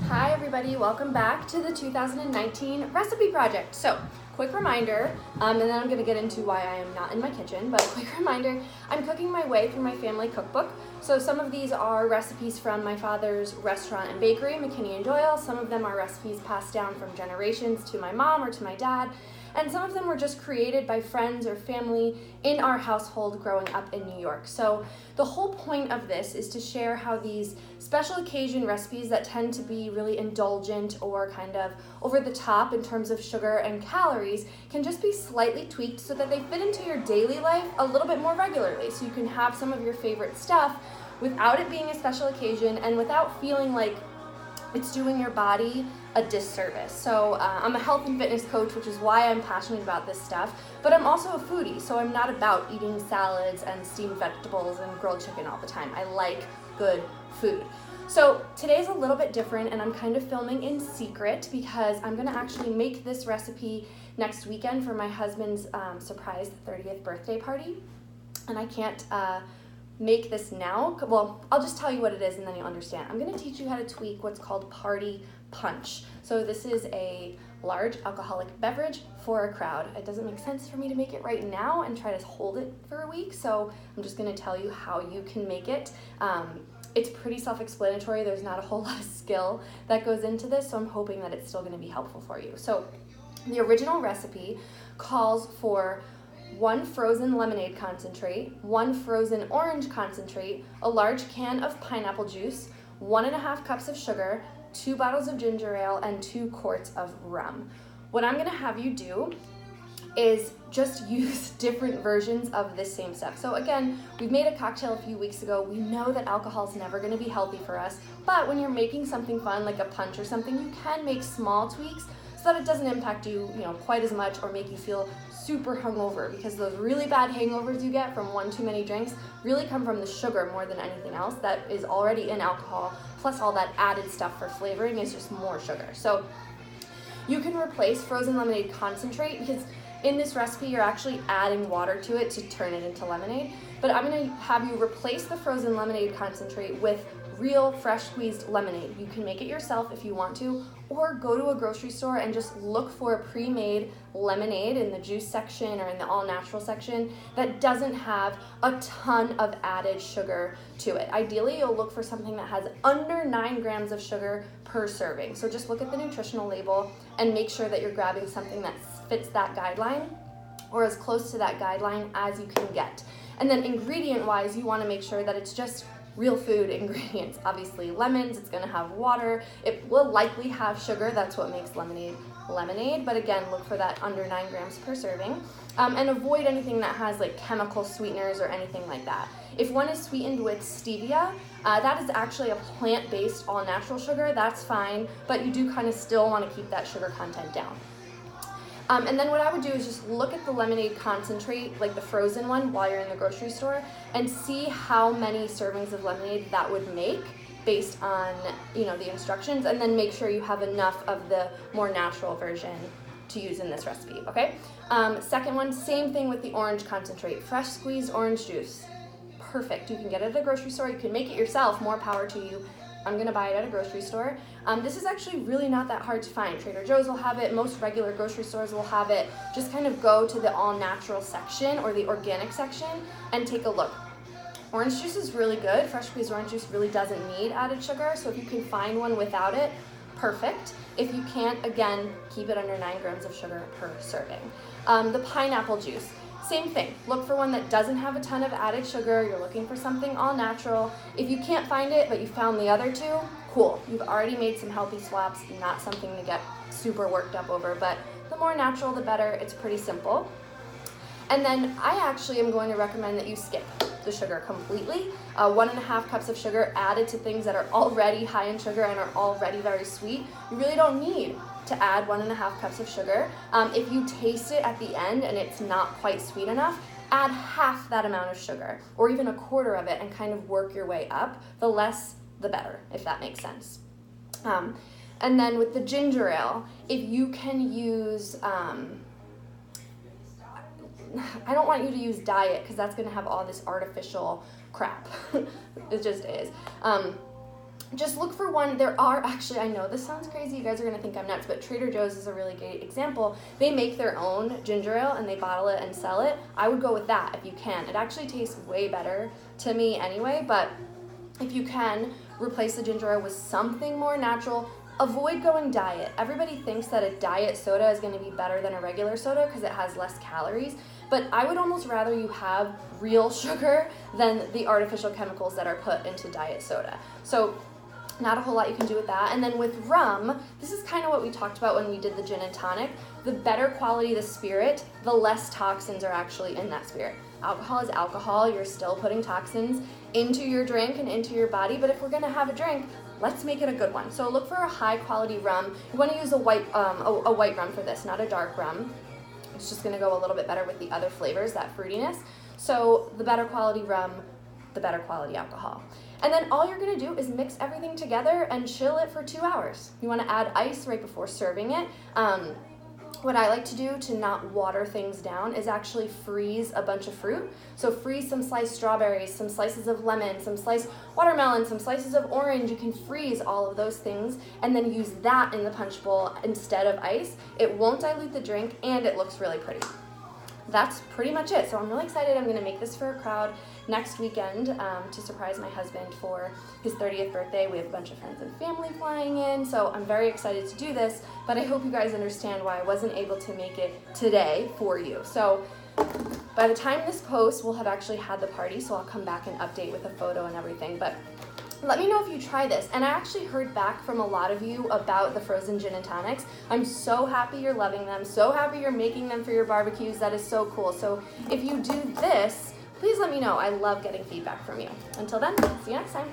Hi everybody, welcome back to the 2019 recipe project. So, quick reminder, and then I'm going to get into why I am not in my kitchen, but a quick reminder, I'm cooking my way through my family cookbook. So some of these are recipes from my father's restaurant and bakery, McKinney & Doyle. Some of them are recipes passed down from generations to my mom or to my dad. And some of them were just created by friends or family in our household growing up in New York. So the whole point of this is to share how these special occasion recipes that tend to be really indulgent or kind of over the top in terms of sugar and calories can just be slightly tweaked so that they fit into your daily life a little bit more regularly. So you can have some of your favorite stuff without it being a special occasion and without feeling like it's doing your body a disservice. So I'm a health and fitness coach, which is why I'm passionate about this stuff, but I'm also a foodie, so I'm not about eating salads and steamed vegetables and grilled chicken all the time. I like good food. So today's a little bit different, and I'm kind of filming in secret because I'm gonna actually make this recipe next weekend for my husband's surprise 30th birthday party, and I can't make this now. Well, I'll just tell you what it is and then you'll understand. I'm gonna teach you how to tweak what's called party punch. So this is a large alcoholic beverage for a crowd. It doesn't make sense for me to make it right now and try to hold it for a week, so I'm just gonna tell you how you can make it. It's pretty self-explanatory. There's not a whole lot of skill that goes into this, so I'm hoping that it's still gonna be helpful for you. So the original recipe calls for 1 frozen lemonade concentrate, 1 frozen orange concentrate, a large can of pineapple juice, 1.5 cups of sugar, 2 bottles of ginger ale, and 2 quarts of rum. What I'm gonna have you do is just use different versions of this same stuff. So again, we've made a cocktail a few weeks ago. We know that alcohol is never gonna be healthy for us, but when you're making something fun like a punch or something, you can make small tweaks so that it doesn't impact you, quite as much or make you feel super hungover, because those really bad hangovers you get from one too many drinks really come from the sugar more than anything else that is already in alcohol, plus all that added stuff for flavoring is just more sugar. So you can replace frozen lemonade concentrate, because in this recipe you're actually adding water to it to turn it into lemonade, but I'm going to have you replace the frozen lemonade concentrate with real fresh squeezed lemonade. You can make it yourself if you want to, or go to a grocery store and just look for a pre-made lemonade in the juice section or in the all-natural section that doesn't have a ton of added sugar to it. Ideally, you'll look for something that has under 9 grams of sugar per serving. So just look at the nutritional label and make sure that you're grabbing something that fits that guideline or as close to that guideline as you can get. And then ingredient-wise, you want to make sure that it's just real food ingredients. Obviously lemons, it's gonna have water, it will likely have sugar, that's what makes lemonade lemonade, but again, look for that under 9 grams per serving, and avoid anything that has like chemical sweeteners or anything like that. If one is sweetened with stevia, that is actually a plant-based all-natural sugar, that's fine, but you do kind of still want to keep that sugar content down. And then what I would do is just look at the lemonade concentrate, like the frozen one, while you're in the grocery store, and see how many servings of lemonade that would make based on, the instructions, and then make sure you have enough of the more natural version to use in this recipe, okay? Second one, same thing with the orange concentrate, fresh squeezed orange juice. Perfect, you can get it at a grocery store, you can make it yourself, more power to you. I'm gonna buy it at a grocery store. This is actually really not that hard to find. Trader Joe's will have it, most regular grocery stores will have it. Just kind of go to the all-natural section or the organic section and take a look. Orange juice is really good. Fresh squeezed orange juice really doesn't need added sugar, so if you can find one without it, perfect. If you can't, again, keep it under 9 grams of sugar per serving. The pineapple juice. Same thing, look for one that doesn't have a ton of added sugar, you're looking for something all natural. If you can't find it, but you found the other two, cool. You've already made some healthy swaps, not something to get super worked up over, but the more natural, the better. It's pretty simple. And then I actually am going to recommend that you skip the sugar completely. 1.5 cups of sugar added to things that are already high in sugar and are already very sweet. You really don't need to add 1.5 cups of sugar. If you taste it at the end and it's not quite sweet enough, add half that amount of sugar or even a quarter of it and kind of work your way up. The less, the better, if that makes sense. And then with the ginger ale, if you can use, I don't want you to use diet because that's going to have all this artificial crap. It just is. just look for one. There are actually, I know this sounds crazy, you guys are gonna think I'm nuts, but Trader Joe's is a really great example. They make their own ginger ale and they bottle it and sell it. I would go with that if you can. It actually tastes way better to me anyway, but if you can, replace the ginger ale with something more natural. Avoid going diet. Everybody thinks that a diet soda is gonna be better than a regular soda because it has less calories, but I would almost rather you have real sugar than the artificial chemicals that are put into diet soda. So not a whole lot you can do with that. And then with rum, this is kind of what we talked about when we did the gin and tonic. The better quality the spirit, the less toxins are actually in that spirit. Alcohol is alcohol. You're still putting toxins into your drink and into your body, but if we're gonna have a drink, let's make it a good one. So look for a high quality rum. You wanna use a white rum for this, not a dark rum. It's just gonna go a little bit better with the other flavors, that fruitiness. So the better quality rum, the better quality alcohol. And then all you're gonna do is mix everything together and chill it for 2 hours. You wanna add ice right before serving it. What I like to do to not water things down is actually freeze a bunch of fruit. So freeze some sliced strawberries, some slices of lemon, some sliced watermelon, some slices of orange. You can freeze all of those things and then use that in the punch bowl instead of ice. It won't dilute the drink and it looks really pretty. That's pretty much it. So I'm really excited. I'm gonna make this for a crowd next weekend to surprise my husband for his 30th birthday. We have a bunch of friends and family flying in, so I'm very excited to do this, but I hope you guys understand why I wasn't able to make it today for you. So by the time this posts, we'll have actually had the party, so I'll come back and update with a photo and everything. But let me know if you try this. And I actually heard back from a lot of you about the frozen gin and tonics. I'm so happy you're loving them, so happy you're making them for your barbecues. That is so cool. So if you do this, please let me know. I love getting feedback from you. Until then, see you next time.